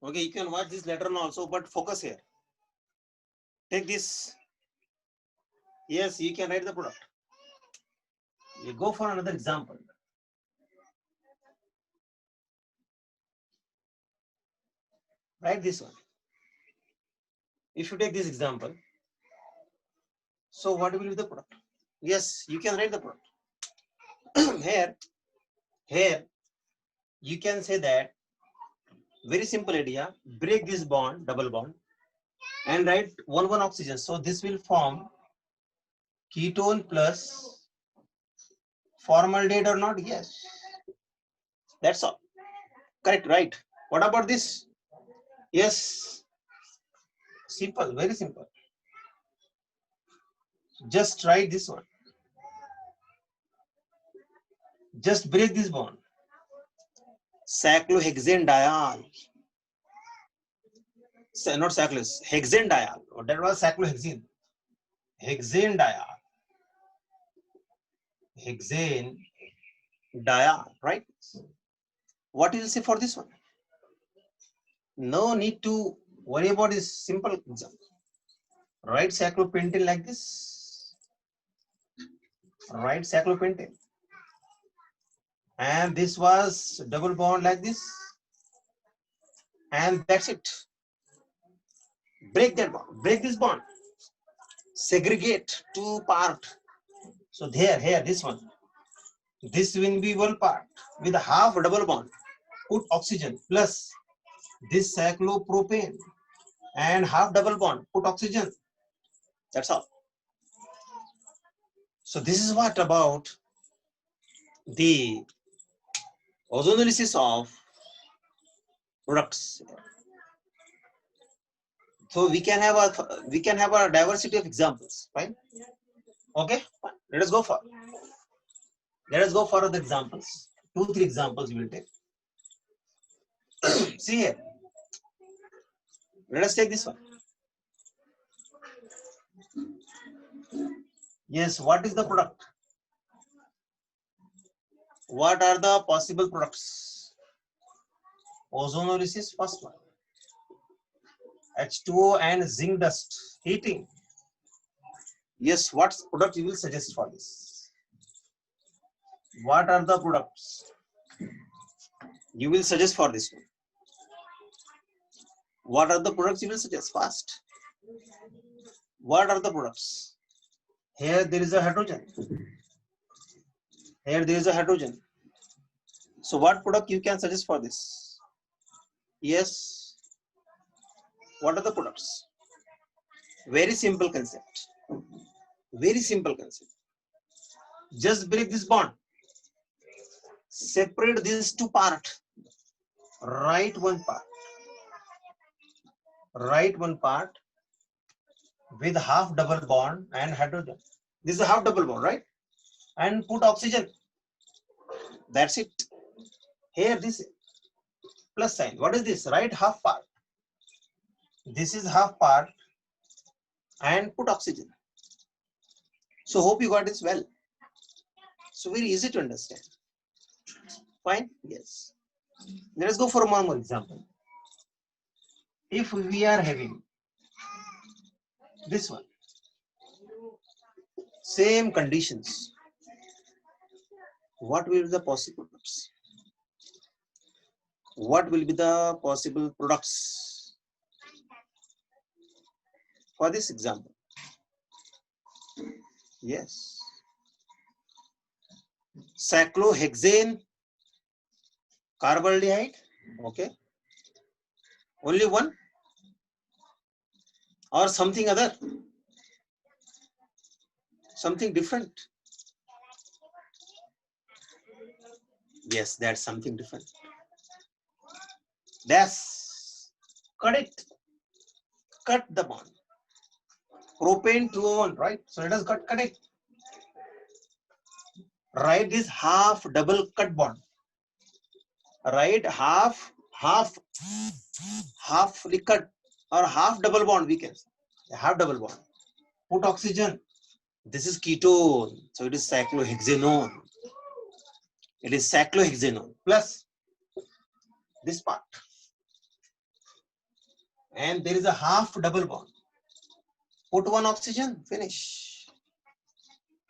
Okay, you can watch this later on also, but focus here. Take this. Yes, you can write the product. You go for another example. Write this one. If you take this example, so what will be the product? Yes, you can write the product. Here, you can say that very simple idea. Break this bond, double bond, and write 1 oxygen. So this will form ketone plus formaldehyde or not? Yes. That's all. Correct, right? What about this? Yes. Simple, very simple. Just write this one. Just break this bond. Cyclohexanediol. Not cyclose, hexanediol. That was cyclohexene. Hexanediol. Hexanediol, right? What you will say for this one? No need to worry about this simple example. Write cyclopentane like this. Write cyclopentane. And this was double bond like this. And that's it. Break that bond. Break this bond. Segregate two part. So here, this one. This will be one part with a half double bond. Put oxygen plus this cyclopropane and half double bond. Put oxygen. That's all. So this is what about the ozonolysis of products. So we can have a diversity of examples, right? Okay, let us go for the examples. 2-3 examples we will take. See here. Let us take this one. Yes, what is the product? What are the possible products? Ozonolysis, first one. H2O and zinc dust, heating. Yes, what product you will suggest for this? What are the products you will suggest for this one? What are the products you will suggest? Fast. What are the products? Here there is a hydrogen. Here there is a hydrogen. So what product you can suggest for this? Yes. What are the products? Very simple concept. Very simple concept. Just break this bond. Separate these two parts. Write one part. Write one part with half double bond and hydrogen. This is a half double bond, right? And put oxygen. That's it. Here this plus sign. What is this? Write half part. This is half part and put oxygen. So hope you got this well. So very easy to understand. Fine? Yes. Let us go for one more example. If we are having this one, same conditions, what will be the possible products? What will be the possible products for this example? Yes. Cyclohexane carbaldehyde. Okay. Only one or something other? Something different? Yes, that's something different. That's cut it. Cut the bond. Propane 2O1, right? So let us cut it. Write this half double cut bond. Write half cut or half double bond, we can say. Half double bond. Put oxygen. This is ketone, so it is cyclohexanone. It is cyclohexanone plus this part. and there is a half double bond. Put one oxygen, finish.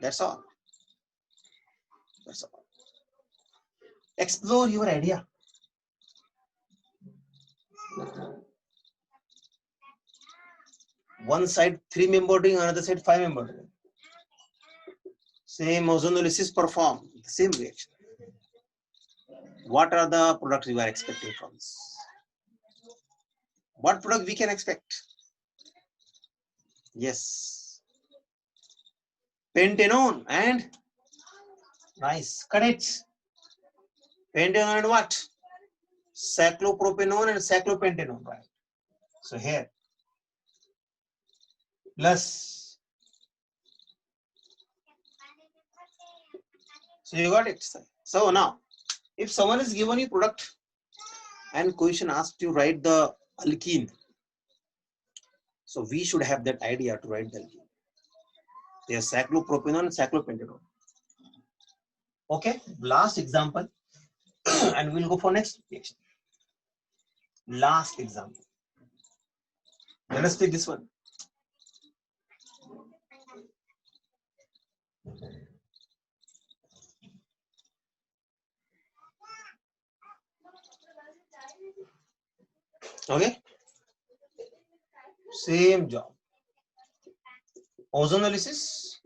That's all. That's all. Explore your idea. One side 3-member ring, another side 5-member ring. Same ozonolysis perform, the same reaction. What are the products you are expecting from this? What product we can expect? Yes. Pentanone and nice. Correct. Pentanone and what? Cyclopropanone and cyclopentanone, right? So here plus. So you got it. So now, if someone is given you product and question asked you write the alkene, so we should have that idea to write the alkene. There's cyclopropanone and cyclopentanone. Okay, last example, and we'll go for next reaction. Last example. Let us take this one. Okay, same job. Ozonolysis,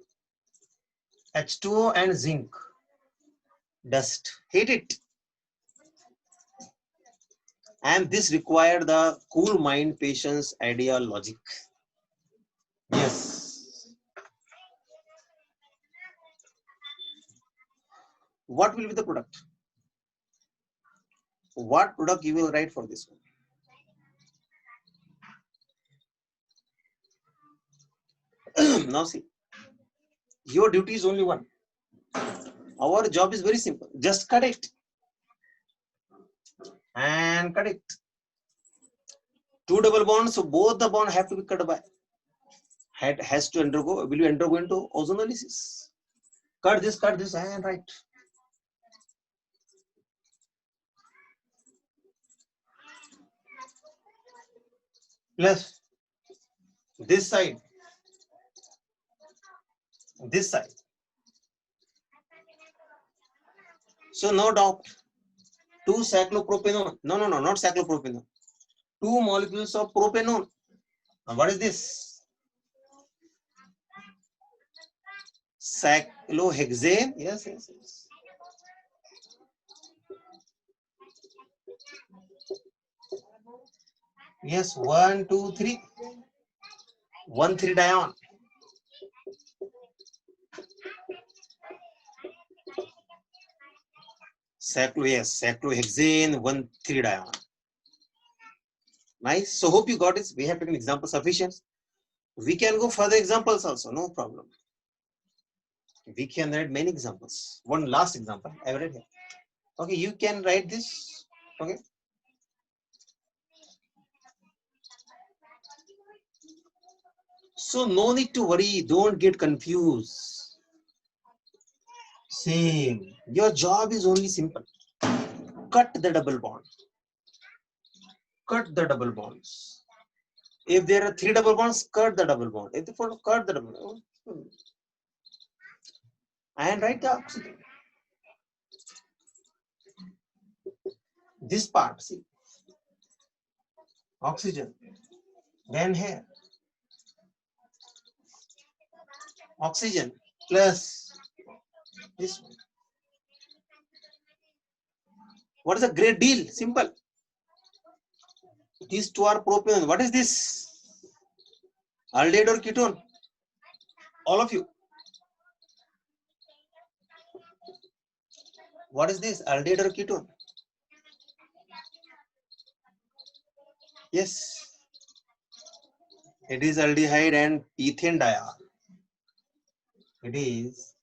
H2O and zinc, dust, heat it. And this required the cool mind, patience, idea, logic. Yes. What will be the product? What product you will write for this one? Now see, your duty is only one. Our job is very simple. Just cut it. And cut it. 2 double bonds, so both the bond have to be cut by. Has to undergo, will you undergo into ozonolysis? Cut this, and write. Plus this side. This side. So no doubt, 2 cyclopropanone. No, not cyclopropanone. 2 molecules of propanone. Now what is this? Cyclohexane. Yes. Yes, 1, 2, 3. 1,3-dione. Cyclohexane, 1,3-dione. Nice. So hope you got it. We have taken example sufficient. We can go further examples also, no problem. We can write many examples. One last example I read here. Okay, you can write this. Okay. So no need to worry. Don't get confused. Same. Your job is only simple. Cut the double bond. Cut the double bonds. If there are 3 double bonds, cut the double bond. If they follow, cut the double bond. And write the oxygen. This part, see. Oxygen. Then here. Oxygen plus this one. What is a great deal? Simple. These two are propane. What is this? Aldehyde or ketone? All of you. What is this? Aldehyde or ketone? Yes. It is aldehyde and ethane diol. It is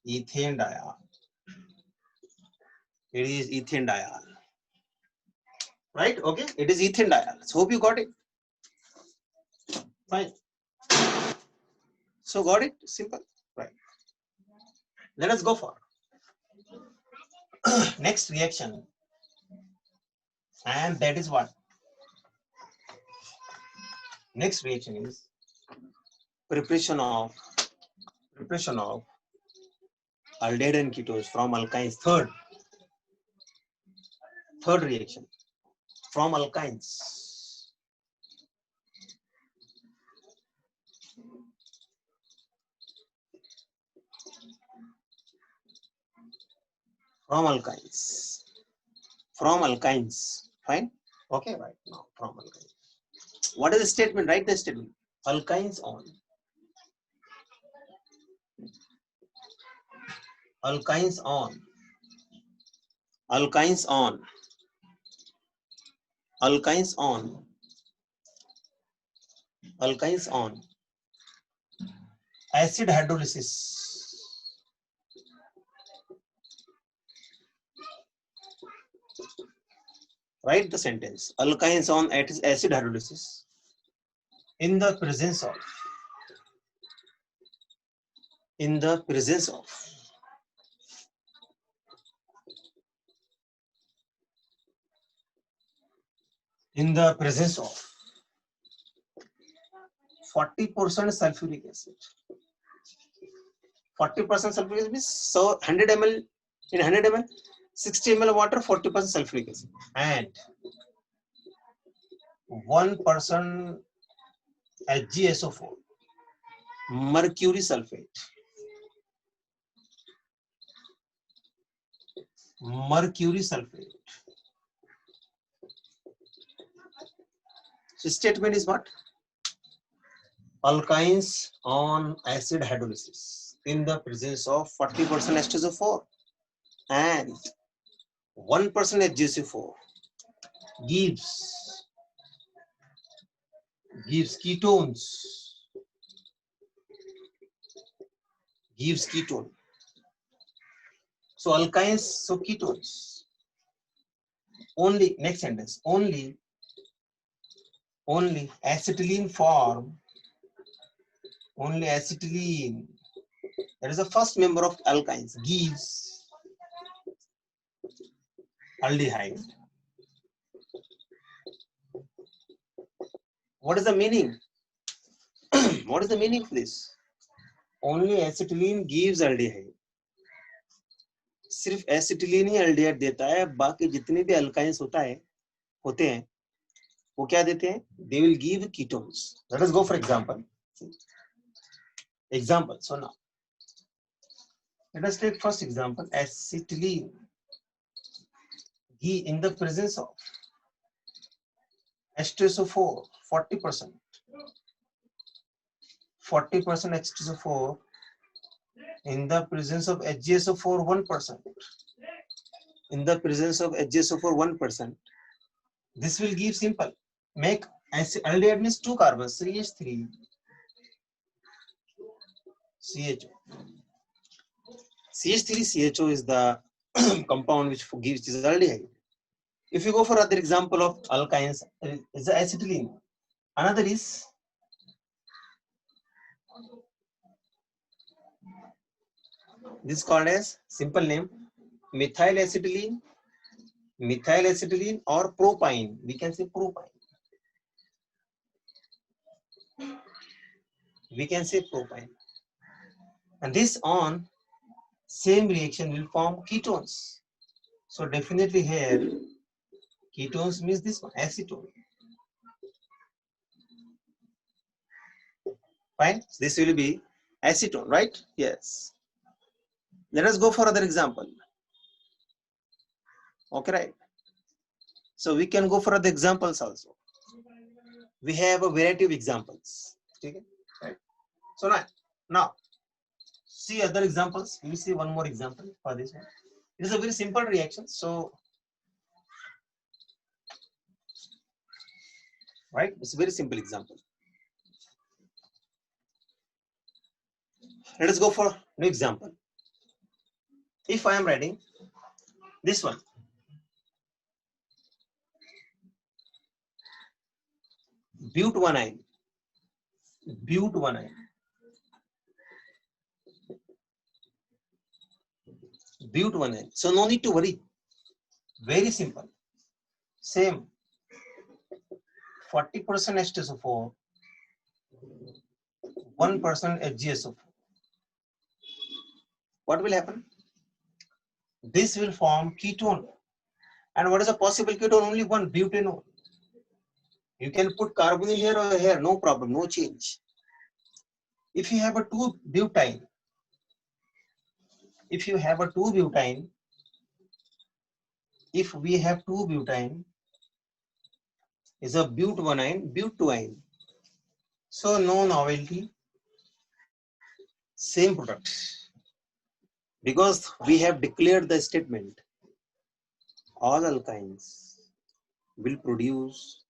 ethane diol. It is ethane diol. Right? Okay. It is ethane diol. So hope you got it. Fine. So got it? Simple. Right. Let us go for next reaction. And that is what? Next reaction is preparation of aldehyde and ketones from alkynes. Third reaction from alkynes. From alkynes. Fine. Okay, right now from alkynes. What is the statement? Write the statement. Alkynes on. Alkynes on. Alkynes on. Alkynes on. Alkynes on. Acid hydrolysis. Write the sentence. Alkynes on acid hydrolysis in the presence of in the presence of 40% sulfuric acid. 40% sulfuric acid means so 100 ml in 100 ml 60 ml water 40% sulfuric acid and 1% HgSO4 mercury sulfate. So statement is what? Alkynes on acid hydrolysis in the presence of 40% H2SO4 and 1% HgSO4 gives ketones. Gives ketone. So alkynes, so ketones. Only next sentence. Only acetylene form. Only acetylene. That is the first member of alkynes. Gives aldehyde. What is the meaning? What is the meaning of this? Only acetylene gives aldehyde. सिर्फ acetylene ही aldehyde देता है, बाकी जितने भी alkynes होते हैं वो क्या देते हैं? They will give ketones. Let us go for example. So now let us take first example. Acetylene in the presence of H2SO4 40%. 40% H2SO4 in the presence of HgSO4 1%. In the presence of HgSO4 1%. This will give simple. Make aldehyde means 2 carbons, CH3 CHO. CH3CHO is the compound which gives this aldehyde. If you go for other example of alkynes, is the acetylene. Another is this is called as simple name methyl acetylene or propyne. We can say propyne. And this on same reaction will form ketones. So definitely here ketones means this one, acetone. Fine. This will be acetone, right? Yes. Let us go for other example. Okay, right. So we can go for other examples also. We have a variety of examples. Okay? Right. So now see other examples. We will see one more example for this one. It is a very simple reaction. So right, it's a very simple example. Let us go for new example. If I am writing this one, but1ine. So no need to worry. Very simple. Same. 40% H2SO4 1% HgSO4. What will happen? This will form ketone. And what is a possible ketone? Only one, butanol. You can put carbonyl here or here, no problem, no change. If you have a 2-butyne, if we have 2-butyne, is a but1ine. So no novelty, same product. Because we have declared the statement, all alkynes will produce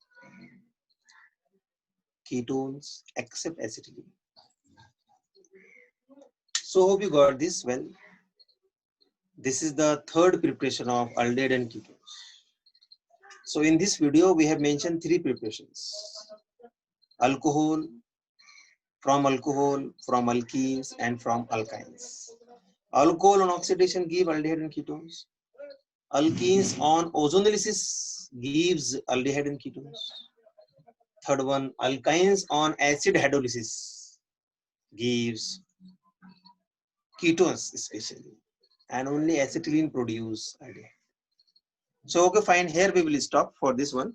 ketones except acetylene. So hope you got this well. This is the third preparation of aldehyde and ketones. So in this video, we have mentioned 3 preparations. Alcohol, from alkenes, and from alkynes. Alcohol on oxidation give aldehyde and ketones. Alkenes on ozonolysis gives aldehyde and ketones. Third one, alkynes on acid hydrolysis gives ketones especially, and only acetylene produce aldehyde. So okay, fine, here we will stop for this one.